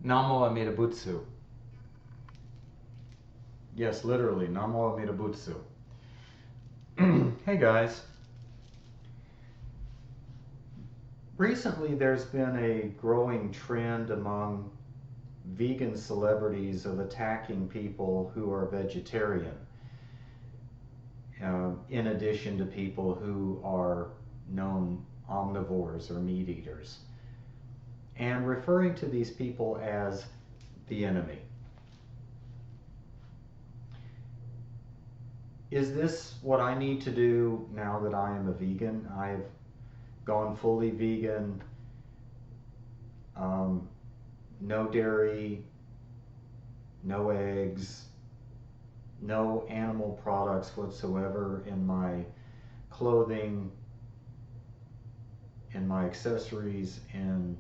Namo Amida Bu. Yes, literally, Namo Amida Bu. Hey guys. Recently there's been a growing trend among vegan celebrities of attacking people who are vegetarian, in addition to people who are known omnivores or meat eaters, and referring to these people as the enemy. Is this what I need to do now that I am a vegan? I've gone fully vegan, no dairy, no eggs, no animal products whatsoever in my clothing, in my accessories, in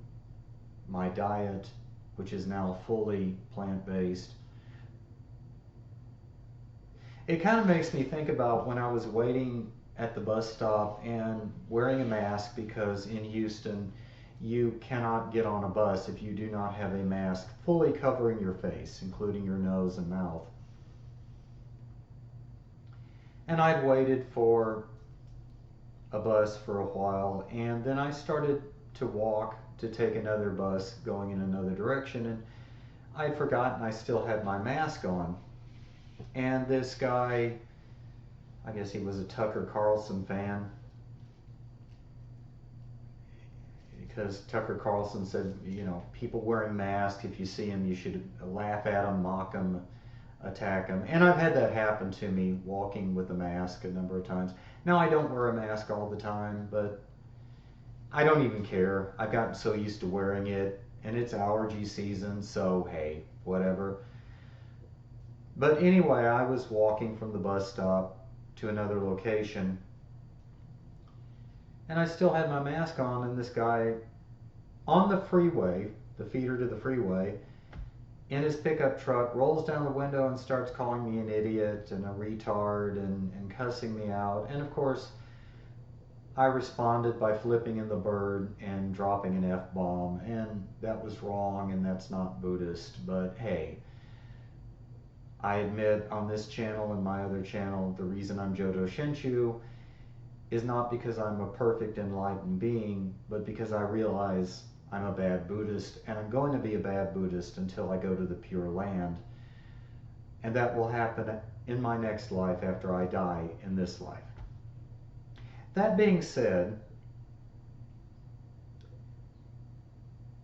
my diet, which is now fully plant-based. It kind of makes me think about when I was waiting at the bus stop and wearing a mask, because in Houston you cannot get on a bus if you do not have a mask fully covering your face, including your nose and mouth. And I'd waited for a bus for a while, and then I started to walk to take another bus going in another direction, and I'd forgotten I still had my mask on. And this guy, I guess he was a Tucker Carlson fan, because Tucker Carlson said, people wearing masks, if you see them, you should laugh at them, mock them, attack them. And I've had that happen to me walking with a mask a number of times. Now, I don't wear a mask all the time, but I don't even care. I've gotten so used to wearing it, and it's allergy season, so hey, whatever. But anyway, I was walking from the bus stop to another location, and I still had my mask on, and this guy on the freeway, the feeder to the freeway, in his pickup truck, rolls down the window and starts calling me an idiot and a retard and cussing me out. And of course, I responded by flipping in the bird and dropping an F-bomb, and that was wrong, and that's not Buddhist, but hey, I admit on this channel and my other channel, the reason I'm Jodo Shinshu is not because I'm a perfect enlightened being, but because I realize I'm a bad Buddhist, and I'm going to be a bad Buddhist until I go to the Pure Land. And that will happen in my next life after I die in this life. That being said,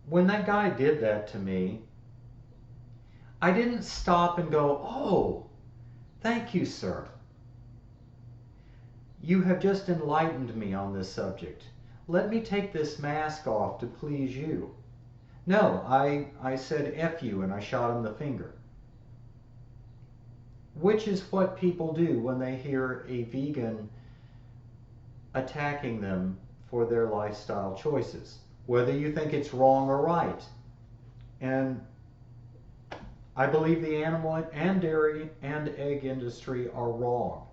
when that guy did that to me, I didn't stop and go, "Oh, thank you, sir. You have just enlightened me on this subject. Let me take this mask off to please you." No, I said F you, and I shot him the finger. Which is what people do when they hear a vegan attacking them for their lifestyle choices, whether you think it's wrong or right. And I believe the animal and dairy and egg industry are wrong.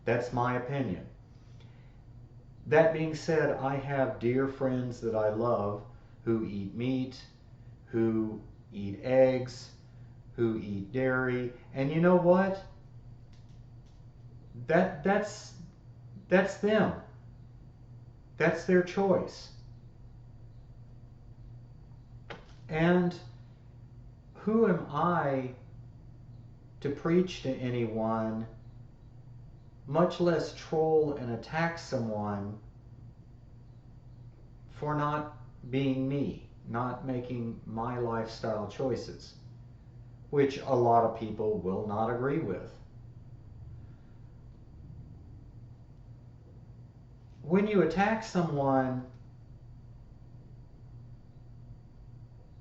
That's my opinion. That being said, I have dear friends that I love who eat meat, who eat eggs, who eat dairy, and you know what? That's them. That's their choice. And who am I to preach to anyone, much less troll and attack someone for not being me, not making my lifestyle choices, which a lot of people will not agree with. When you attack someone,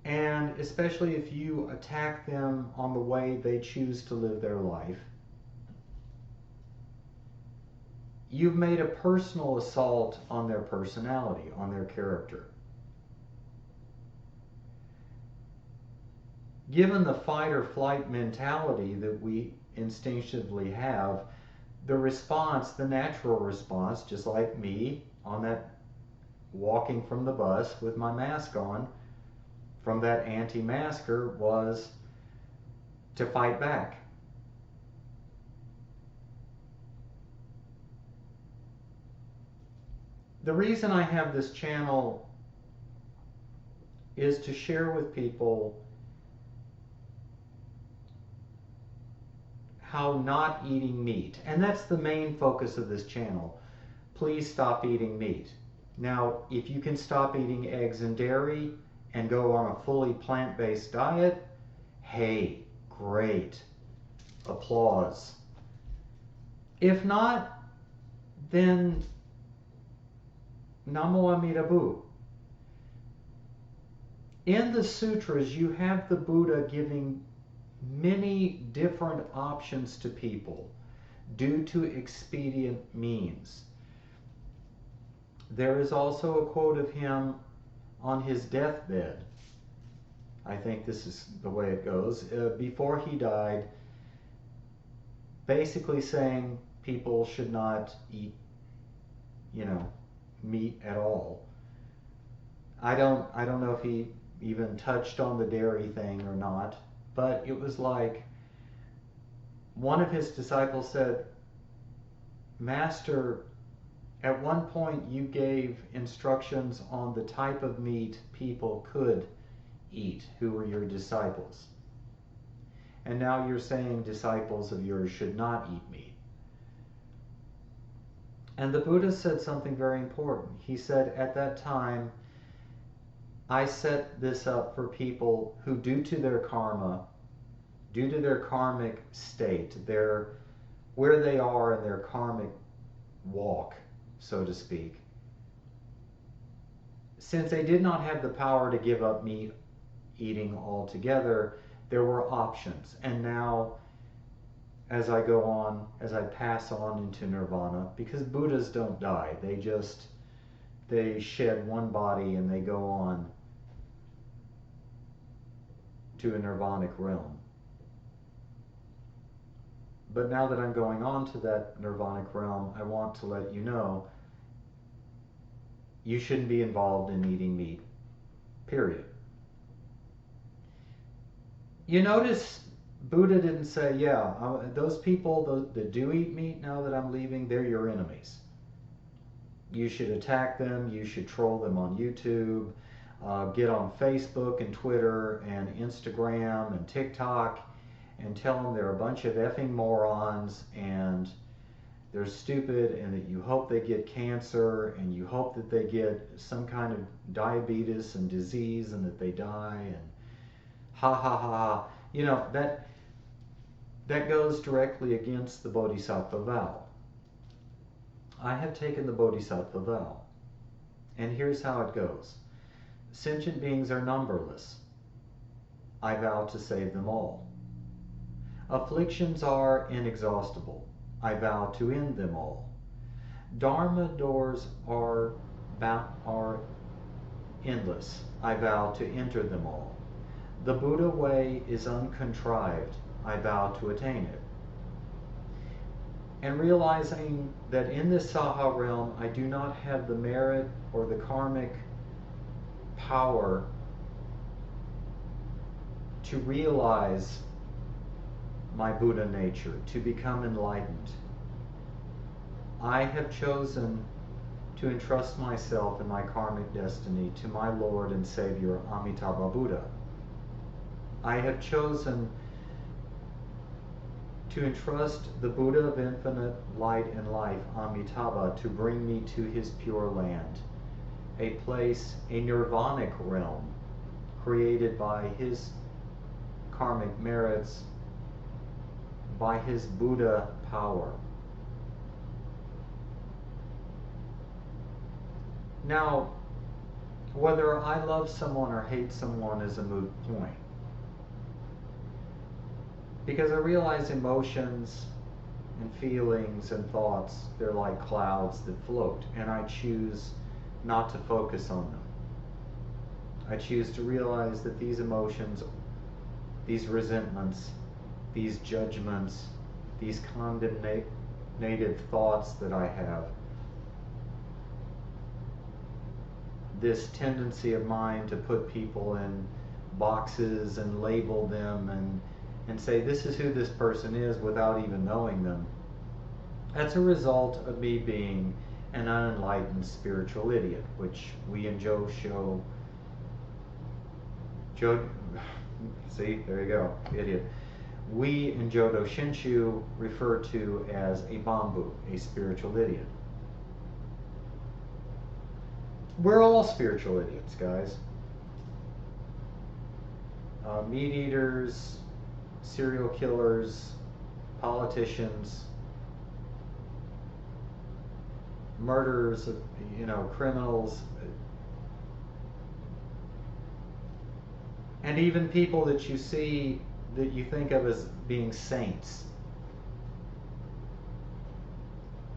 and especially if you attack them on the way they choose to live their life, you've made a personal assault on their personality, on their character. Given the fight or flight mentality that we instinctively have, the response, the natural response, just like me on that walking from the bus with my mask on, from that anti-masker was to fight back. The reason I have this channel is to share with people how not eating meat, and that's the main focus of this channel. Please stop eating meat. Now, if you can stop eating eggs and dairy and go on a fully plant-based diet, hey, great. Applause. If not, then Namo Amida Bu. In the sutras, you have the Buddha giving many different options to people due to expedient means. There is also a quote of him on his deathbed. I think this is the way it goes. Before he died, basically saying people should not eat, meat at all. I don't know if he even touched on the dairy thing or not, but it was like one of his disciples said, Master, at one point you gave instructions on the type of meat people could eat who were your disciples. And now you're saying disciples of yours should not eat meat. And the Buddha said something very important. He said, at that time, I set this up for people who, due to their karma, due to their karmic state, where they are in their karmic walk, so to speak, since they did not have the power to give up meat eating altogether, there were options. And now, as I pass on into nirvana, because Buddhas don't die, they shed one body and they go on to a nirvanic realm. But now that I'm going on to that nirvanic realm, I want to let you know you shouldn't be involved in eating meat, period. You notice Buddha didn't say, those people that do eat meat now that I'm leaving, they're your enemies. You should attack them, you should troll them on YouTube, get on Facebook and Twitter and Instagram and TikTok and tell them they're a bunch of effing morons and they're stupid and that you hope they get cancer and you hope that they get some kind of diabetes and disease and that they die and ha ha ha ha. That goes directly against the Bodhisattva vow. I have taken the Bodhisattva vow, and here's how it goes. Sentient beings are numberless. I vow to save them all. Afflictions are inexhaustible. I vow to end them all. Dharma doors are endless. I vow to enter them all. The Buddha way is uncontrived. I vow to attain it. And realizing that in this Saha realm, I do not have the merit or the karmic power to realize my Buddha nature, to become enlightened. I have chosen to entrust myself and my karmic destiny to my Lord and Savior, Amitabha Buddha. I have chosen to entrust the Buddha of infinite light and life, Amitabha, to bring me to his pure land, a place, a nirvanic realm, created by his karmic merits, by his Buddha power. Now, whether I love someone or hate someone is a moot point. Because I realize emotions and feelings and thoughts, they're like clouds that float, and I choose not to focus on them. I choose to realize that these emotions, these resentments, these judgments, these condemnative thoughts that I have, this tendency of mine to put people in boxes and label them and say this is who this person is without even knowing them. That's a result of me being an unenlightened spiritual idiot, which we in Joe, see, there you go, idiot. We in Jodo Shinshu refer to as a bambu, a spiritual idiot. We're all spiritual idiots, guys. Meat eaters, serial killers, politicians, murderers, criminals, and even people that you see that you think of as being saints.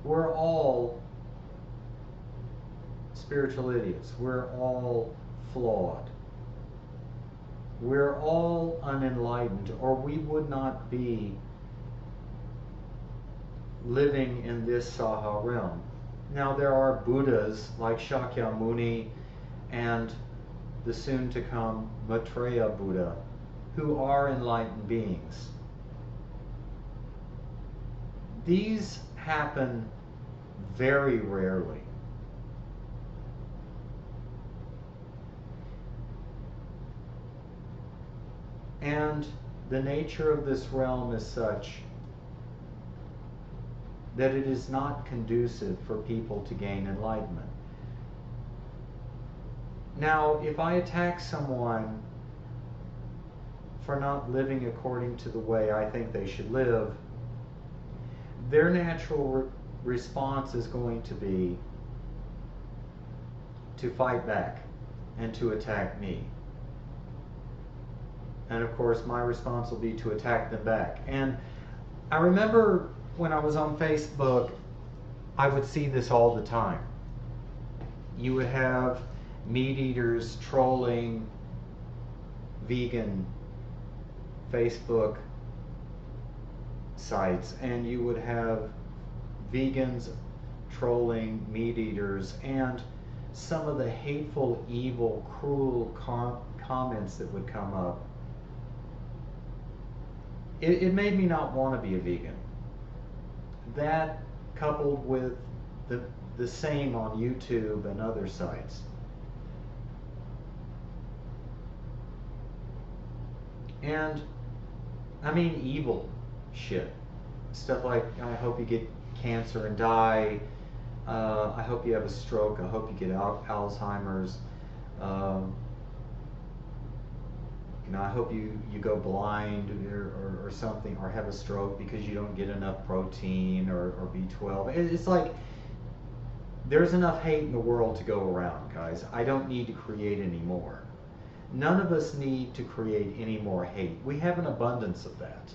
We're all spiritual idiots. We're all flawed. We're all unenlightened, or we would not be living in this Saha realm. Now, there are Buddhas like Shakyamuni and the soon-to-come Maitreya Buddha who are enlightened beings. These happen very rarely. And the nature of this realm is such that it is not conducive for people to gain enlightenment. Now, if I attack someone for not living according to the way I think they should live, their natural response is going to be to fight back and to attack me. And of course, my response will be to attack them back. And I remember when I was on Facebook, I would see this all the time. You would have meat eaters trolling vegan Facebook sites, and you would have vegans trolling meat eaters, and some of the hateful, evil, cruel comments that would come up. It made me not want to be a vegan. That, coupled with the same on YouTube and other sites. And I mean evil shit. Stuff like, I hope you get cancer and die. I hope you have a stroke. I hope you get Alzheimer's. I hope you go blind or something, or have a stroke because you don't get enough protein or B12. It's like there's enough hate in the world to go around, guys. I don't need to create any more. None of us need to create any more hate. We have an abundance of that.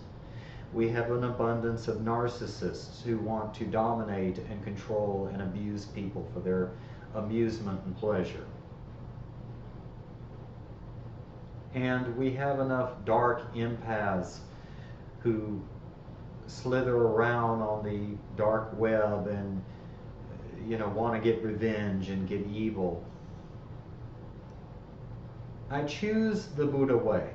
We have an abundance of narcissists who want to dominate and control and abuse people for their amusement and pleasure. And we have enough dark empaths who slither around on the dark web and want to get revenge and get evil. I choose the Buddha way.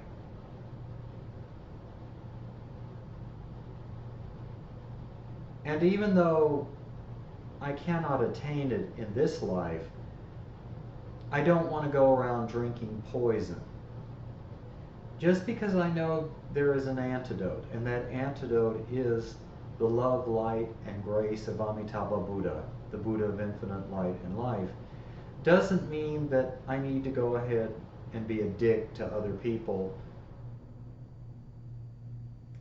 And even though I cannot attain it in this life, I don't want to go around drinking poison. Just because I know there is an antidote, and that antidote is the love, light, and grace of Amitabha Buddha, the Buddha of infinite light and life, doesn't mean that I need to go ahead and be a dick to other people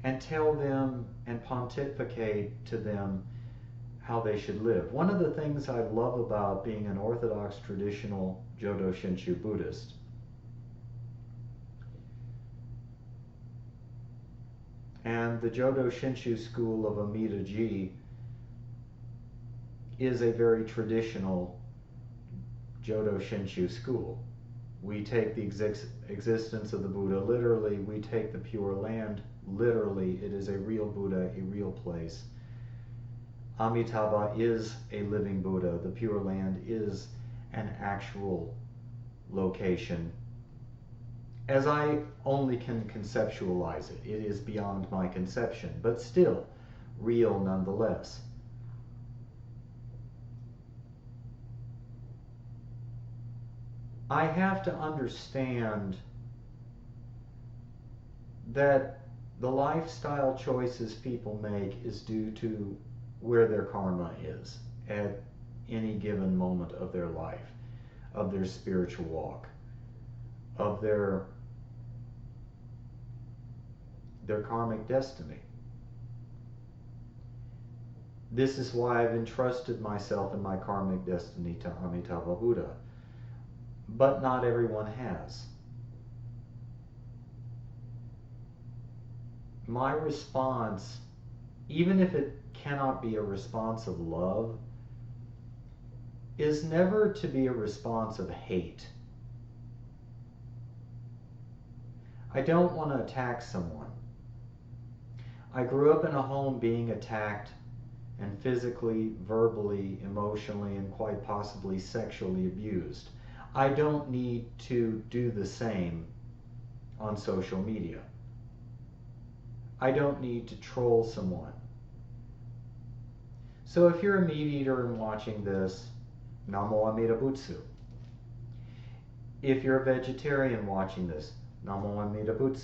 and tell them and pontificate to them how they should live. One of the things I love about being an Orthodox traditional Jodo Shinshu Buddhist and the Jodo Shinshu school of Amida Bu is a very traditional Jodo Shinshu school. We take the existence of the Buddha literally. We take the Pure Land literally. It is a real Buddha, a real place. Amitabha is a living Buddha. The Pure Land is an actual location. as I only can conceptualize it. It is beyond my conception, but still real nonetheless. I have to understand that the lifestyle choices people make is due to where their karma is at any given moment of their life, of their spiritual walk, of their karmic destiny. This is why I've entrusted myself and my karmic destiny to Amitabha Buddha. But not everyone has. My response, even if it cannot be a response of love, is never to be a response of hate. I don't want to attack someone. I grew up in a home being attacked and physically, verbally, emotionally, and quite possibly sexually abused. I don't need to do the same on social media. I don't need to troll someone. So if you're a meat eater and watching this, Namo Amida Bu. If you're a vegetarian watching this, Namo Amida Bu.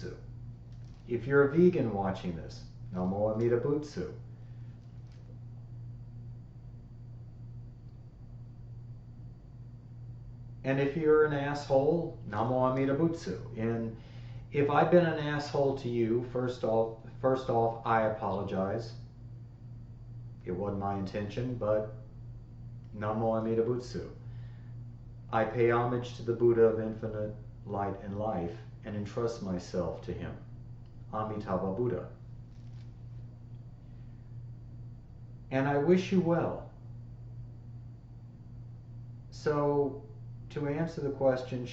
If you're a vegan watching this, Namo Amida Bu. And if you're an asshole, Namo Amida Bu. And if I've been an asshole to you, first off, I apologize. It wasn't my intention, but Namo Amida Bu. I pay homage to the Buddha of infinite light and life and entrust myself to him. Amitabha Buddha. And I wish you well. So, to answer the question,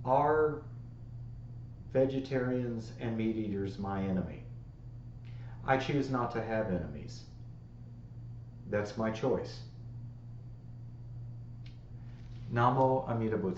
are vegetarians and meat eaters my enemy? I choose not to have enemies. That's my choice. Namo Amida Bu.